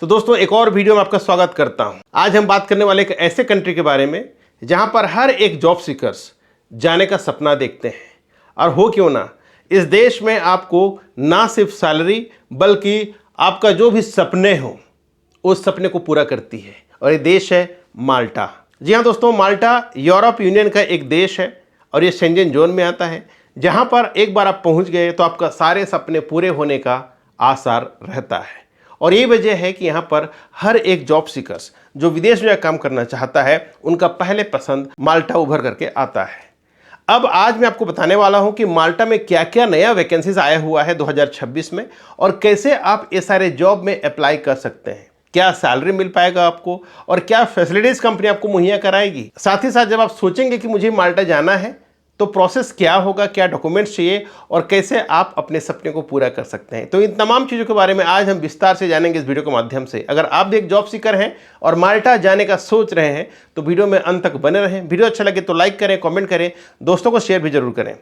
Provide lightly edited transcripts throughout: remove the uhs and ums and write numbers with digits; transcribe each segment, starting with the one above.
तो दोस्तों एक और वीडियो में आपका स्वागत करता हूं। आज हम बात करने वाले एक ऐसे कंट्री के बारे में जहां पर हर एक जॉब सीकर्स जाने का सपना देखते हैं। और हो क्यों ना, इस देश में आपको ना सिर्फ सैलरी बल्कि आपका जो भी सपने हो उस सपने को पूरा करती है। और ये देश है माल्टा। जी हाँ दोस्तों, माल्टा यूरोप यूनियन का एक देश है और ये शेंजन जोन में आता है, जहां पर एक बार आप पहुंच गए तो आपका सारे सपने पूरे होने का आसार रहता है। और यही वजह है कि यहाँ पर हर एक जॉब सीकर्स जो विदेश में काम करना चाहता है उनका पहले पसंद माल्टा उभर करके आता है। अब आज मैं आपको बताने वाला हूँ कि माल्टा में क्या क्या नया वैकेंसीज आया हुआ है 2026 में और कैसे आप ये सारे जॉब में अप्लाई कर सकते हैं, क्या सैलरी मिल पाएगा आपको और क्या फैसिलिटीज कंपनी आपको मुहैया कराएगी। साथ ही साथ जब आप सोचेंगे कि मुझे माल्टा जाना है तो प्रोसेस क्या होगा, क्या डॉक्यूमेंट्स चाहिए और कैसे आप अपने सपने को पूरा कर सकते हैं। तो इन तमाम चीज़ों के बारे में आज हम विस्तार से जानेंगे इस वीडियो के माध्यम से। अगर आप भी एक जॉब सीकर हैं और माल्टा जाने का सोच रहे हैं तो वीडियो में अंत तक बने रहें। वीडियो अच्छा लगे तो लाइक करें, कमेंट करें, दोस्तों को शेयर भी जरूर करें।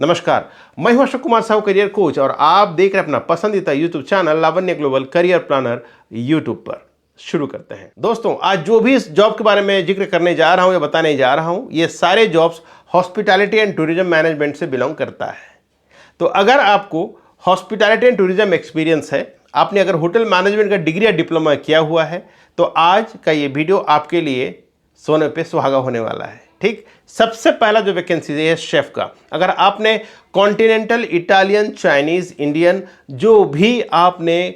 नमस्कार, मैं हूं अशोक कुमार साहू, करियर कोच, और आप देख रहे हैं अपना पसंदीदा यूट्यूब चैनल लावण्य ग्लोबल करियर प्लानर यूट्यूब पर। शुरू करते हैं। दोस्तों आज जो भी इस जॉब के बारे में जिक्र करने जा रहा हूं या बताने जा रहा हूं, ये सारे jobs hospitality and tourism management से बिलोंग करता है। तो अगर आपको हॉस्पिटैलिटी एंड टूरिज्म एक्सपीरियंस है, आपने अगर होटल मैनेजमेंट का डिग्री या डिप्लोमा किया हुआ है, तो आज का ये वीडियो आपके लिए सोने पे सुहागा होने वाला है। ठीक, सबसे पहला जो वैकेंसी है शेफ का। अगर आपने कॉन्टिनेंटल, इटालियन, चाइनीज, इंडियन जो भी आपने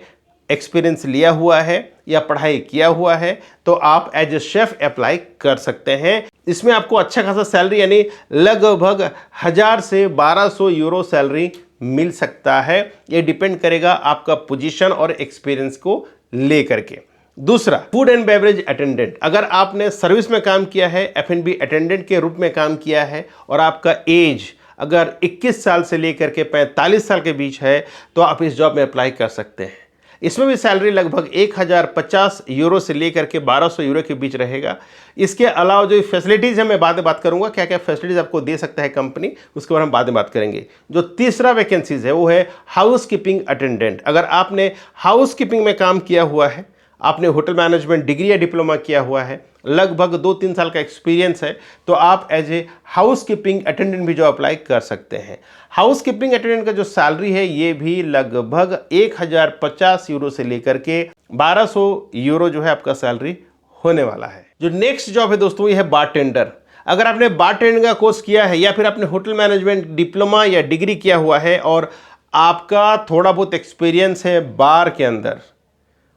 एक्सपीरियंस लिया हुआ है या पढ़ाई किया हुआ है तो आप एज ए शेफ अप्लाई कर सकते हैं। इसमें आपको अच्छा खासा सैलरी यानी लगभग 1000 से 1200 यूरो सैलरी मिल सकता है। ये डिपेंड करेगा आपका पोजीशन और एक्सपीरियंस को लेकर के। दूसरा, फूड एंड बेवरेज अटेंडेंट। अगर आपने सर्विस में काम किया है, F&B अटेंडेंट के रूप में काम किया है और आपका एज अगर 21 साल से लेकर के 45 साल के बीच है तो आप इस जॉब में अप्लाई कर सकते हैं। इसमें भी सैलरी लगभग 1050 यूरो से लेकर के 1200 यूरो के बीच रहेगा। इसके अलावा जो फैसिलिटीज़ है मैं बाद में बात करूंगा, क्या क्या फैसिलिटीज़ आपको दे सकता है कंपनी, उसके बारे में बाद में बात करेंगे। जो तीसरा वैकेंसीज है वो है हाउस कीपिंग अटेंडेंट। अगर आपने हाउस कीपिंग में काम किया हुआ है, आपने होटल मैनेजमेंट डिग्री या डिप्लोमा किया हुआ है, लगभग 2-3 साल का एक्सपीरियंस है, तो आप as a housekeeping attendant भी जो अप्लाई कर सकते हैं। हाउस कीपिंग अटेंडेंट का जो सैलरी है ये भी लगभग 1050 यूरो से लेकर के 1200 यूरो जो है आपका सैलरी होने वाला है। जो नेक्स्ट जॉब है दोस्तों ये है बारटेंडर। अगर आपने बारटेंडर का कोर्स किया है या फिर आपने होटल मैनेजमेंट डिप्लोमा या डिग्री किया हुआ है और आपका थोड़ा बहुत एक्सपीरियंस है बार के अंदर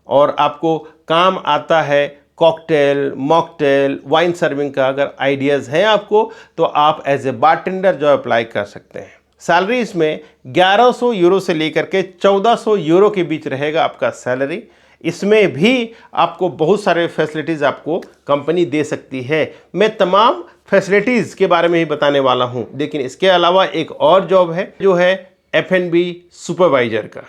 और आपको काम आता है कॉकटेल, मॉकटेल, वाइन सर्विंग का अगर आइडियाज़ हैं आपको, तो आप एज ए बारटेंडर जो अप्लाई कर सकते हैं। सैलरी इसमें 1100 यूरो से लेकर के 1400 यूरो के बीच रहेगा आपका सैलरी। इसमें भी आपको बहुत सारे फैसिलिटीज़ आपको कंपनी दे सकती है। मैं तमाम फैसिलिटीज़ के बारे में ही बताने वाला हूँ, लेकिन इसके अलावा एक और जॉब है जो है F&B सुपरवाइजर का।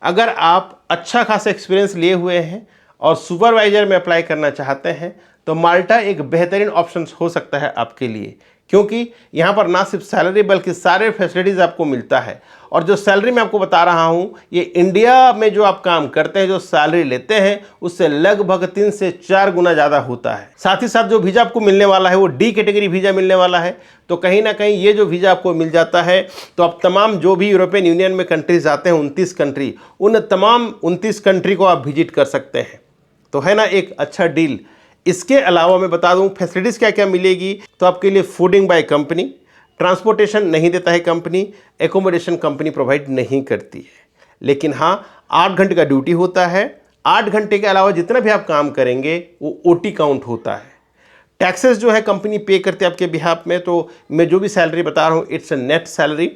अगर आप अच्छा खासा एक्सपीरियंस लिए हुए हैं और सुपरवाइजर में अप्लाई करना चाहते हैं तो माल्टा एक बेहतरीन ऑप्शन हो सकता है आपके लिए, क्योंकि यहाँ पर ना सिर्फ सैलरी बल्कि सारे फैसिलिटीज़ आपको मिलता है। और जो सैलरी मैं आपको बता रहा हूँ ये इंडिया में जो आप काम करते हैं जो सैलरी लेते हैं उससे लगभग 3 से 4 गुना ज़्यादा होता है। साथ ही साथ जो वीज़ा आपको मिलने वाला है वो D कैटेगरी वीज़ा मिलने वाला है। तो कहीं ना कहीं ये जो वीज़ा आपको मिल जाता है तो आप तमाम जो भी यूरोपियन यूनियन में कंट्रीज आते हैं 29 कंट्री, उन तमाम 29 कंट्री को आप विजिट कर सकते हैं। तो है ना एक अच्छा डील। इसके अलावा मैं बता दूं फैसिलिटीज़ क्या क्या मिलेगी। तो आपके लिए फूडिंग बाय कंपनी, ट्रांसपोर्टेशन नहीं देता है कंपनी, एकोमोडेशन कंपनी प्रोवाइड नहीं करती है, लेकिन हाँ 8 घंटे का ड्यूटी होता है। 8 घंटे के अलावा जितना भी आप काम करेंगे वो OT काउंट होता है। टैक्सेस जो है कंपनी पे करती है आपके बिहाफ में। तो मैं जो भी सैलरी बता रहा हूँ इट्स नेट सैलरी,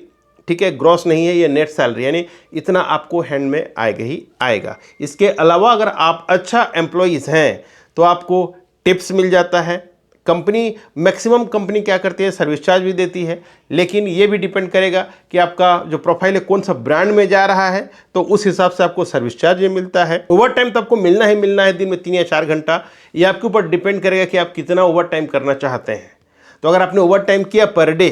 ठीक है, ग्रॉस नहीं है, ये नेट सैलरी, यानी इतना आपको हैंड में आएगा ही आएगा। इसके अलावा अगर आप अच्छा एम्प्लॉयज़ हैं तो आपको टिप्स मिल जाता है। कंपनी मैक्सिमम कंपनी क्या करती है सर्विस चार्ज भी देती है, लेकिन ये भी डिपेंड करेगा कि आपका जो प्रोफाइल है कौन सा ब्रांड में जा रहा है, तो उस हिसाब से आपको सर्विस चार्ज भी मिलता है। ओवर टाइम तो आपको मिलना ही मिलना है, दिन में 3 या 4 घंटा। ये आपके ऊपर डिपेंड करेगा कि आप कितना ओवर टाइम करना चाहते हैं। तो अगर आपने ओवर टाइम किया पर डे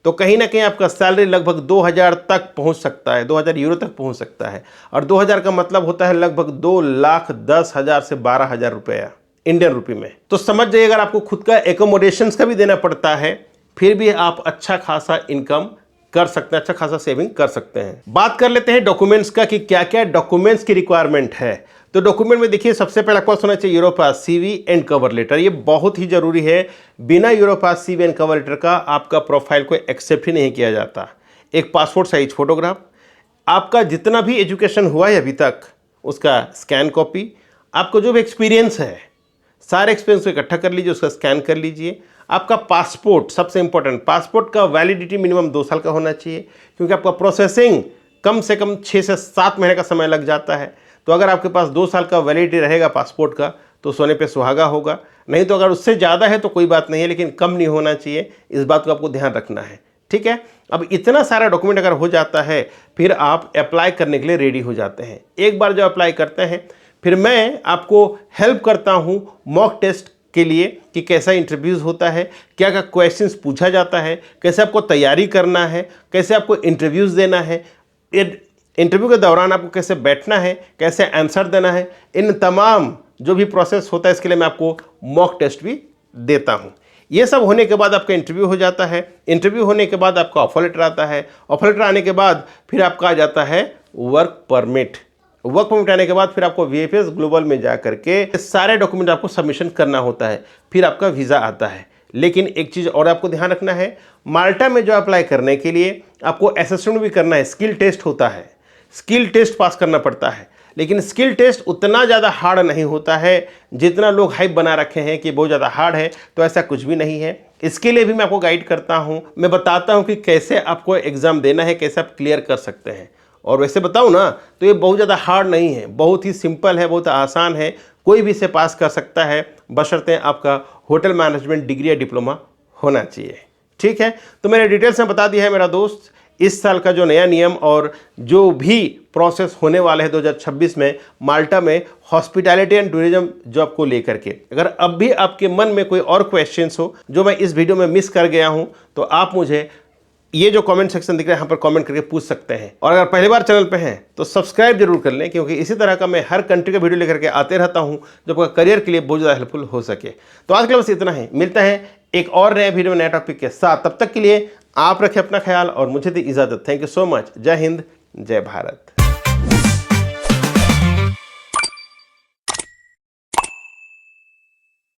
तो कहीं ना कहीं आपका सैलरी लगभग 2000 तक पहुंच सकता है, 2000 यूरो तक पहुंच सकता है। और 2000 का मतलब होता है लगभग 2,10,000 से 12,000 रुपया इंडियन रुपये में। तो समझ जाइए, अगर आपको खुद का एकोमोडेशंस का भी देना पड़ता है फिर भी आप अच्छा खासा इनकम कर सकते हैं, अच्छा खासा सेविंग कर सकते हैं। बात कर लेते हैं डॉक्यूमेंट्स का कि क्या क्या डॉक्यूमेंट्स की रिक्वायरमेंट है। तो डॉक्यूमेंट में देखिए, सबसे पहला क्वेश्चन होना चाहिए Europass CV and cover letter. ये बहुत ही जरूरी है, बिना Europass CV and cover letter का आपका प्रोफाइल को एक्सेप्ट ही नहीं किया जाता। एक पासपोर्ट साइज फोटोग्राफ, आपका जितना भी एजुकेशन हुआ है अभी तक उसका स्कैन कॉपी, आपको जो भी एक्सपीरियंस है सारे एक्सपीरियंस को इकट्ठा कर लीजिए, उसका स्कैन कर लीजिए। आपका पासपोर्ट सबसे इंपॉर्टेंट, पासपोर्ट का वैलिडिटी मिनिमम 2 साल का होना चाहिए, क्योंकि आपका प्रोसेसिंग कम से कम 6 से 7 महीने का समय लग जाता है। तो अगर आपके पास 2 साल का वैलिडिटी रहेगा पासपोर्ट का तो सोने पे सुहागा होगा। नहीं तो अगर उससे ज़्यादा है तो कोई बात नहीं है, लेकिन कम नहीं होना चाहिए, इस बात को आपको ध्यान रखना है। ठीक है, अब इतना सारा डॉक्यूमेंट अगर हो जाता है फिर आप अप्लाई करने के लिए रेडी हो जाते हैं। एक बार जब अप्लाई करते हैं फिर मैं आपको हेल्प करता हूं मॉक टेस्ट के लिए कि कैसा इंटरव्यूज़ होता है, क्या क्या क्वेश्चंस पूछा जाता है, कैसे आपको तैयारी करना है, कैसे आपको इंटरव्यूज़ देना है, इंटरव्यू के दौरान आपको कैसे बैठना है, कैसे आंसर देना है, इन तमाम जो भी प्रोसेस होता है इसके लिए मैं आपको मॉक टेस्ट भी देता हूँ। ये सब होने के बाद आपका इंटरव्यू हो जाता है। इंटरव्यू होने के बाद आपका ऑफर लेटर आता है। ऑफर लेटर आने के बाद फिर आपका आ जाता है वर्क परमिट। वर्क परमिट आने के बाद फिर आपको वीएफएस ग्लोबल में जा करके सारे डॉक्यूमेंट आपको सबमिशन करना होता है, फिर आपका वीज़ा आता है। लेकिन एक चीज़ और आपको ध्यान रखना है, माल्टा में जो अप्लाई करने के लिए आपको असेसमेंट भी करना है, स्किल टेस्ट होता है, स्किल टेस्ट पास करना पड़ता है। लेकिन स्किल टेस्ट उतना ज़्यादा हार्ड नहीं होता है जितना लोग हाइप बना रखे हैं कि बहुत ज़्यादा हार्ड है, तो ऐसा कुछ भी नहीं है। इसके लिए भी मैं आपको गाइड करता हूँ, मैं बताता हूँ कि कैसे आपको एग्ज़ाम देना है, कैसे आप क्लियर कर सकते हैं। और वैसे बताऊँ ना तो ये बहुत ज़्यादा हार्ड नहीं है, बहुत ही सिंपल है, बहुत आसान है, कोई भी इसे पास कर सकता है, बशर्ते आपका होटल मैनेजमेंट डिग्री या डिप्लोमा होना चाहिए। ठीक है, तो मैंने डिटेल्स में बता दिया है मेरा दोस्त, इस साल का जो नया नियम और जो भी प्रोसेस होने वाला है 2026 में माल्टा में हॉस्पिटैलिटी एंड टूरिज्म जॉब को लेकर के। अगर अब भी आपके मन में कोई और क्वेश्चंस हो जो मैं इस वीडियो में मिस कर गया हूं तो आप मुझे ये जो कमेंट सेक्शन दिख रहा है यहाँ पर कमेंट करके पूछ सकते हैं। और अगर पहली बार चैनल पे हैं तो सब्सक्राइब जरूर कर लें, क्योंकि इसी तरह का मैं हर कंट्री का वीडियो लेकर के आते रहता हूँ जो आपका करियर के लिए बहुत ज़्यादा हेल्पफुल हो सके। तो आज के लिए बस इतना ही, मिलते हैं एक और नए वीडियो में नए टॉपिक के साथ। तब तक के लिए आप रखें अपना ख्याल और मुझे दी इजाज़त। Thank you so much. जय हिंद, जय भारत।